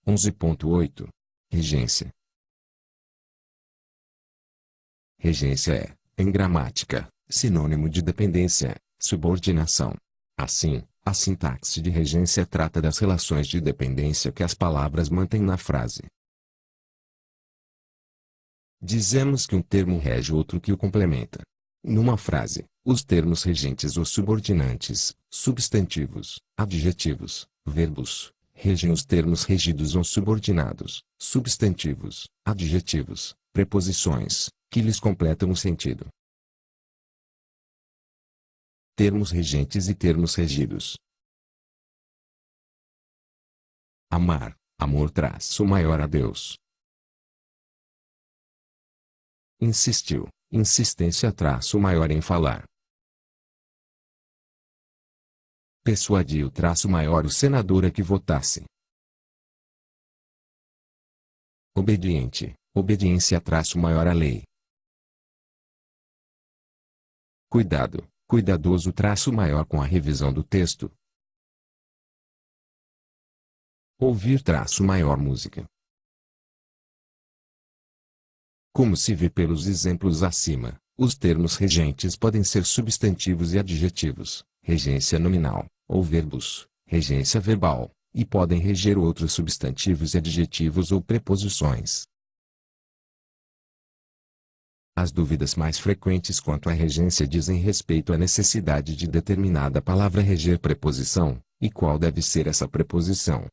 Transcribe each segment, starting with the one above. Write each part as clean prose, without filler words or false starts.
11.8. Regência. Regência é, em gramática, sinônimo de dependência, subordinação. Assim, a sintaxe de regência trata das relações de dependência que as palavras mantêm na frase. Dizemos que um termo rege outro que o complementa. Numa frase, os termos regentes ou subordinantes, substantivos, adjetivos, verbos, regem os termos regidos ou subordinados, substantivos, adjetivos, preposições, que lhes completam o sentido. Termos regentes e termos regidos. Amar, amor traço maior a Deus. Insistiu, insistência traço maior em falar. Persuadiu traço maior o senador a que votasse. Obediente, obediência traço maior à lei. Cuidado, cuidadoso traço maior com a revisão do texto. Ouvir traço maior música. Como se vê pelos exemplos acima, os termos regentes podem ser substantivos e adjetivos, regência nominal, ou verbos, regência verbal, e podem reger outros substantivos e adjetivos ou preposições. As dúvidas mais frequentes quanto à regência dizem respeito à necessidade de determinada palavra reger preposição, e qual deve ser essa preposição.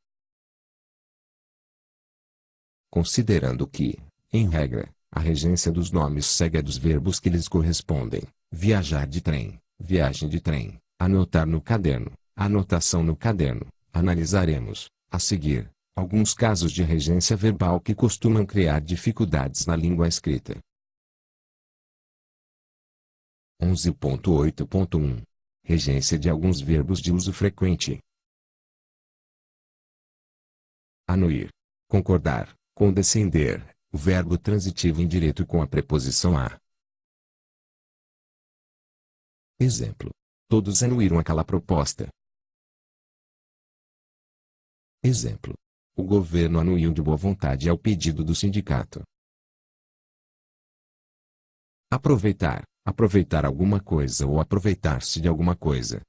Considerando que, em regra, a regência dos nomes segue a dos verbos que lhes correspondem: viajar de trem, viagem de trem, anotar no caderno, anotação no caderno. Analisaremos, a seguir, alguns casos de regência verbal que costumam criar dificuldades na língua escrita. 11.8.1. Regência de alguns verbos de uso frequente. Anuir, concordar, condescender. O verbo transitivo indireto com a preposição a. Exemplo. Todos anuíram aquela proposta. Exemplo. O governo anuiu de boa vontade ao pedido do sindicato. Aproveitar. Aproveitar alguma coisa ou aproveitar-se de alguma coisa.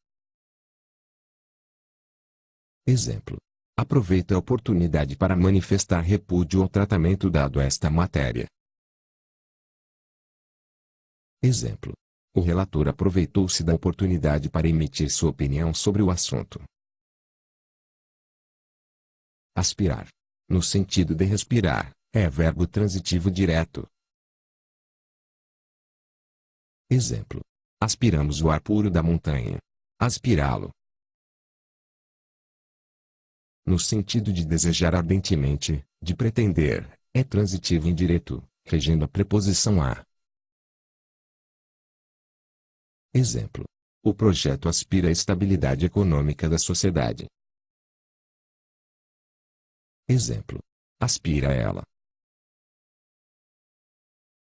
Exemplo. Aproveita a oportunidade para manifestar repúdio ao tratamento dado a esta matéria. Exemplo. O relator aproveitou-se da oportunidade para emitir sua opinião sobre o assunto. Aspirar. No sentido de respirar, é verbo transitivo direto. Exemplo. Aspiramos o ar puro da montanha. Aspirá-lo. No sentido de desejar ardentemente, de pretender, é transitivo indireto, regendo a preposição a. Exemplo. O projeto aspira à estabilidade econômica da sociedade. Exemplo. Aspira a ela.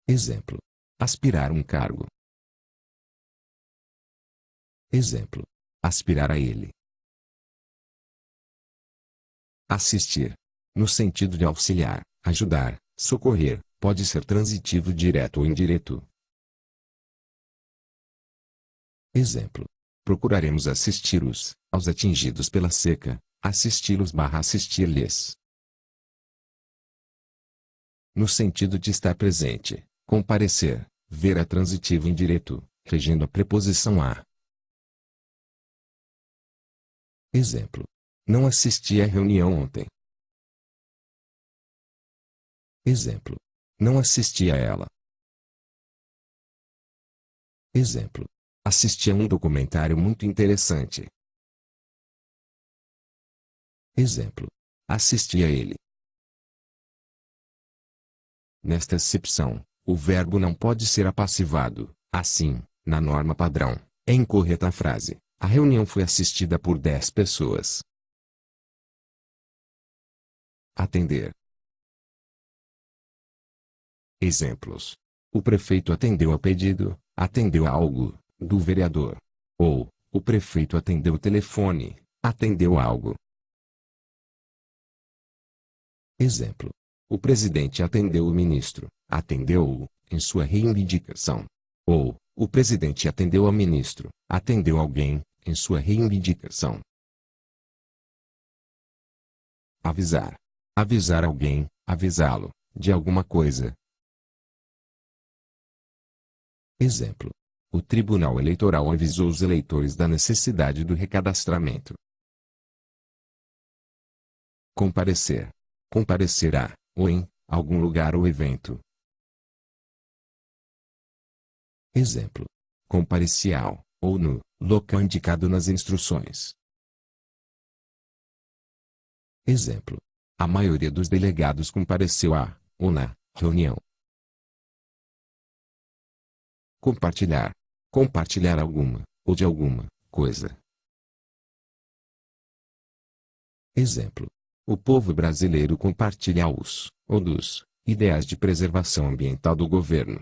Exemplo. Aspirar um cargo. Exemplo. Aspirar a ele. Assistir. No sentido de auxiliar, ajudar, socorrer, pode ser transitivo direto ou indireto. Exemplo. Procuraremos assistir-os, aos atingidos pela seca, assistir-lhes. No sentido de estar presente, comparecer, ver a transitivo indireto, regendo a preposição a. Exemplo. Não assisti à reunião ontem. Exemplo. Não assisti a ela. Exemplo. Assisti a um documentário muito interessante. Exemplo. Assisti a ele. Nesta acepção, o verbo não pode ser apassivado. Assim, na norma padrão, é incorreta a frase: a reunião foi assistida por 10 pessoas. Atender. Exemplos. O prefeito atendeu a pedido, atendeu a algo, do vereador. Ou, o prefeito atendeu o telefone, atendeu algo. Exemplo. O presidente atendeu o ministro, atendeu-o, em sua reivindicação. Ou, o presidente atendeu ao ministro, atendeu alguém, em sua reivindicação. Avisar. Avisar alguém, avisá-lo, de alguma coisa. Exemplo. O Tribunal Eleitoral avisou os eleitores da necessidade do recadastramento. Comparecer. Comparecerá, ou em, algum lugar ou evento. Exemplo. Comparecial, ou no, local indicado nas instruções. Exemplo. A maioria dos delegados compareceu à, ou na, reunião. Compartilhar. Compartilhar alguma, ou de alguma, coisa. Exemplo. O povo brasileiro compartilha os, ou dos, ideais de preservação ambiental do governo.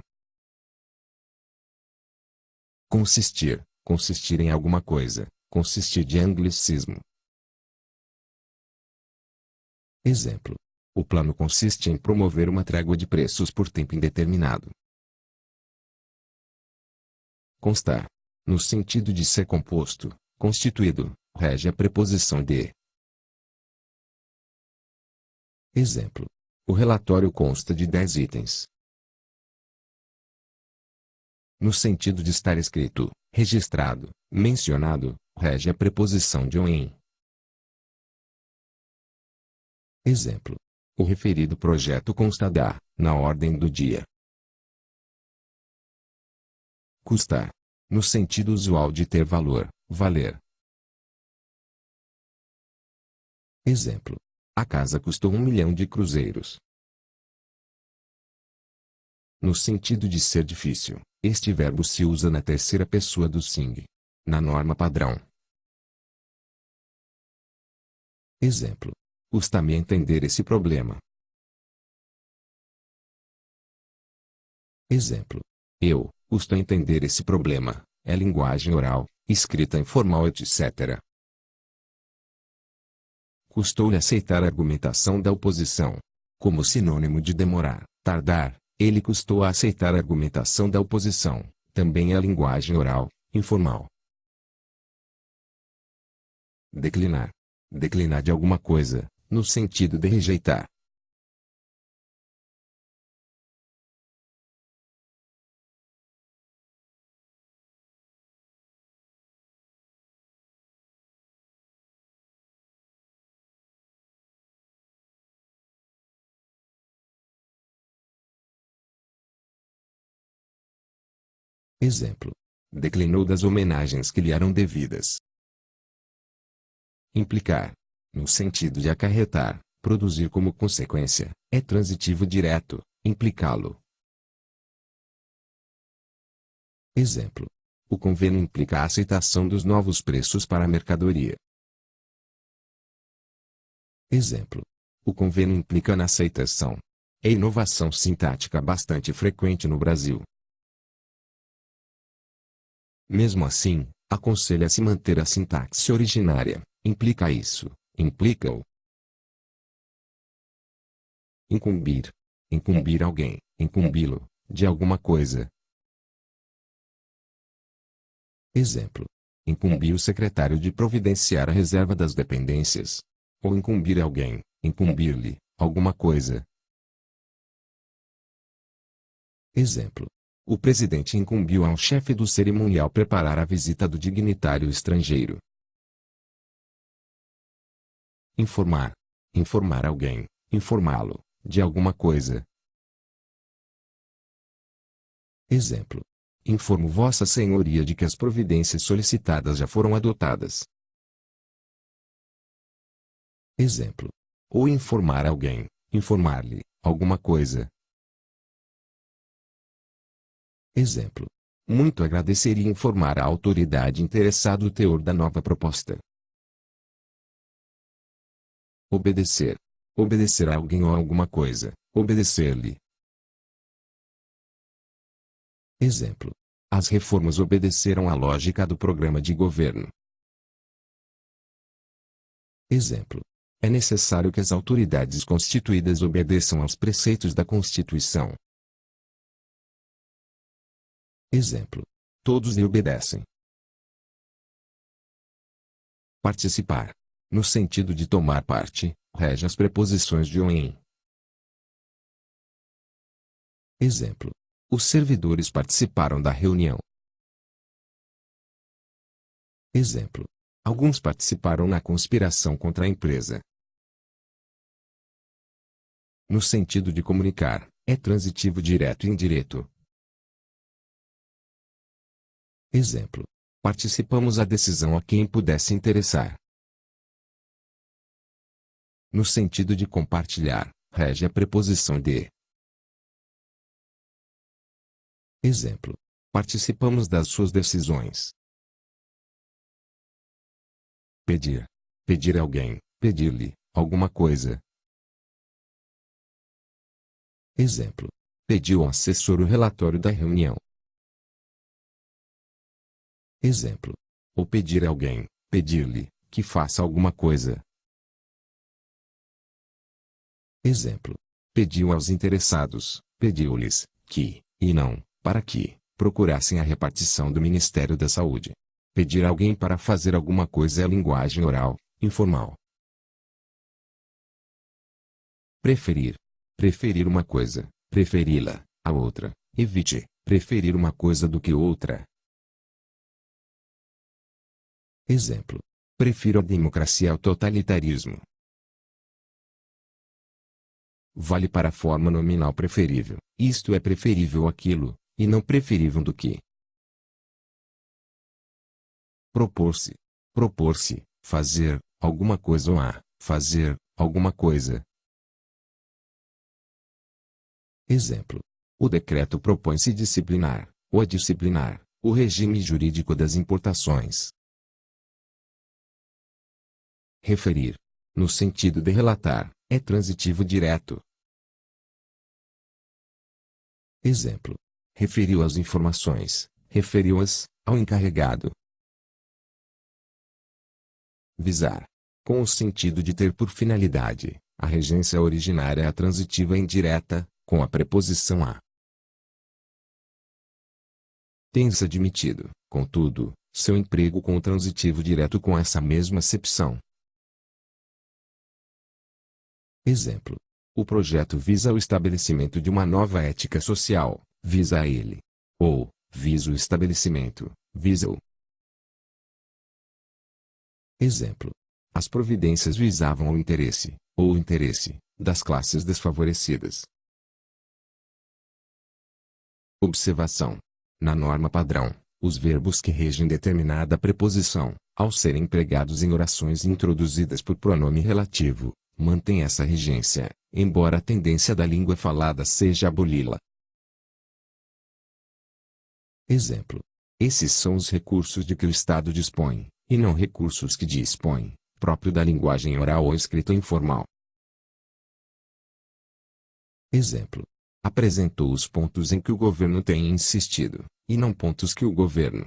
Consistir. Consistir em alguma coisa. Consistir de anglicismo. Exemplo. O plano consiste em promover uma trégua de preços por tempo indeterminado. Constar. No sentido de ser composto, constituído, rege a preposição de. Exemplo. O relatório consta de 10 itens. No sentido de estar escrito, registrado, mencionado, rege a preposição de ou em. Exemplo. O referido projeto consta da, na ordem do dia. Custar. No sentido usual de ter valor, valer. Exemplo. A casa custou 1.000.000 de cruzeiros. No sentido de ser difícil, este verbo se usa na terceira pessoa do sing. Na norma padrão. Exemplo. Custa-me entender esse problema. Exemplo. Eu, custo entender esse problema, é linguagem oral, escrita informal etc. Custou-lhe aceitar a argumentação da oposição. Como sinônimo de demorar, tardar, ele custou a aceitar a argumentação da oposição, também é linguagem oral, informal. Declinar. Declinar de alguma coisa, no sentido de rejeitar. Exemplo. Declinou das homenagens que lhe eram devidas. Implicar. No sentido de acarretar, produzir como consequência, é transitivo direto, implicá-lo. Exemplo. O convênio implica a aceitação dos novos preços para a mercadoria. Exemplo. O convênio implica na aceitação. É inovação sintática bastante frequente no Brasil. Mesmo assim, aconselha-se manter a sintaxe originária. Implica isso, implica-o. Incumbir. Incumbir alguém, incumbi-lo, de alguma coisa. Exemplo. Incumbir o secretário de providenciar a reserva das dependências. Ou incumbir alguém, incumbir-lhe, alguma coisa. Exemplo. O presidente incumbiu ao chefe do cerimonial preparar a visita do dignitário estrangeiro. Informar. Informar alguém, informá-lo, de alguma coisa. Exemplo. Informo Vossa Senhoria de que as providências solicitadas já foram adotadas. Exemplo. Ou informar alguém, informar-lhe, alguma coisa. Exemplo. Muito agradeceria informar a autoridade interessada o teor da nova proposta. Obedecer. Obedecer a alguém ou a alguma coisa, obedecer-lhe. Exemplo. As reformas obedeceram à lógica do programa de governo. Exemplo. É necessário que as autoridades constituídas obedeçam aos preceitos da Constituição. Exemplo. Todos lhe obedecem. Participar. No sentido de tomar parte, rege as preposições de ou em. Exemplo. Os servidores participaram da reunião. Exemplo. Alguns participaram na conspiração contra a empresa. No sentido de comunicar, é transitivo direto e indireto. Exemplo. Participamos da decisão a quem pudesse interessar. No sentido de compartilhar, rege a preposição de. Exemplo. Participamos das suas decisões. Pedir. Pedir a alguém, pedir-lhe, alguma coisa. Exemplo. Pediu ao assessor o relatório da reunião. Exemplo. Ou pedir a alguém, pedir-lhe, que faça alguma coisa. Exemplo. Pediu aos interessados, pediu-lhes, que, e não, para que, procurassem a repartição do Ministério da Saúde. Pedir a alguém para fazer alguma coisa é a linguagem oral, informal. Preferir. Preferir uma coisa, preferi-la, a outra. Evite, preferir uma coisa do que outra. Exemplo. Prefiro a democracia ao totalitarismo. Vale para a forma nominal preferível, isto é preferível àquilo, e não preferível do que. Propor-se. Propor-se, fazer, alguma coisa ou a, fazer, alguma coisa. Exemplo. O decreto propõe-se disciplinar, ou a disciplinar, o regime jurídico das importações. Referir. No sentido de relatar, é transitivo direto. Exemplo. Referiu as informações, referiu-as, ao encarregado. Visar. Com o sentido de ter por finalidade, a regência originária é a transitiva indireta, com a preposição a. Tem-se admitido, contudo, seu emprego com o transitivo direto com essa mesma acepção. Exemplo. O projeto visa o estabelecimento de uma nova ética social, visa a ele. Ou, visa o estabelecimento, visa-o. Exemplo. As providências visavam o interesse, ou o interesse, das classes desfavorecidas. Observação. Na norma padrão, os verbos que regem determinada preposição, ao serem empregados em orações introduzidas por pronome relativo, mantêm essa regência, embora a tendência da língua falada seja aboli-la. Exemplo. Esses são os recursos de que o Estado dispõe, e não recursos que dispõe, próprio da linguagem oral ou escrita informal. Exemplo. Apresentou os pontos em que o governo tem insistido, e não pontos que o governo,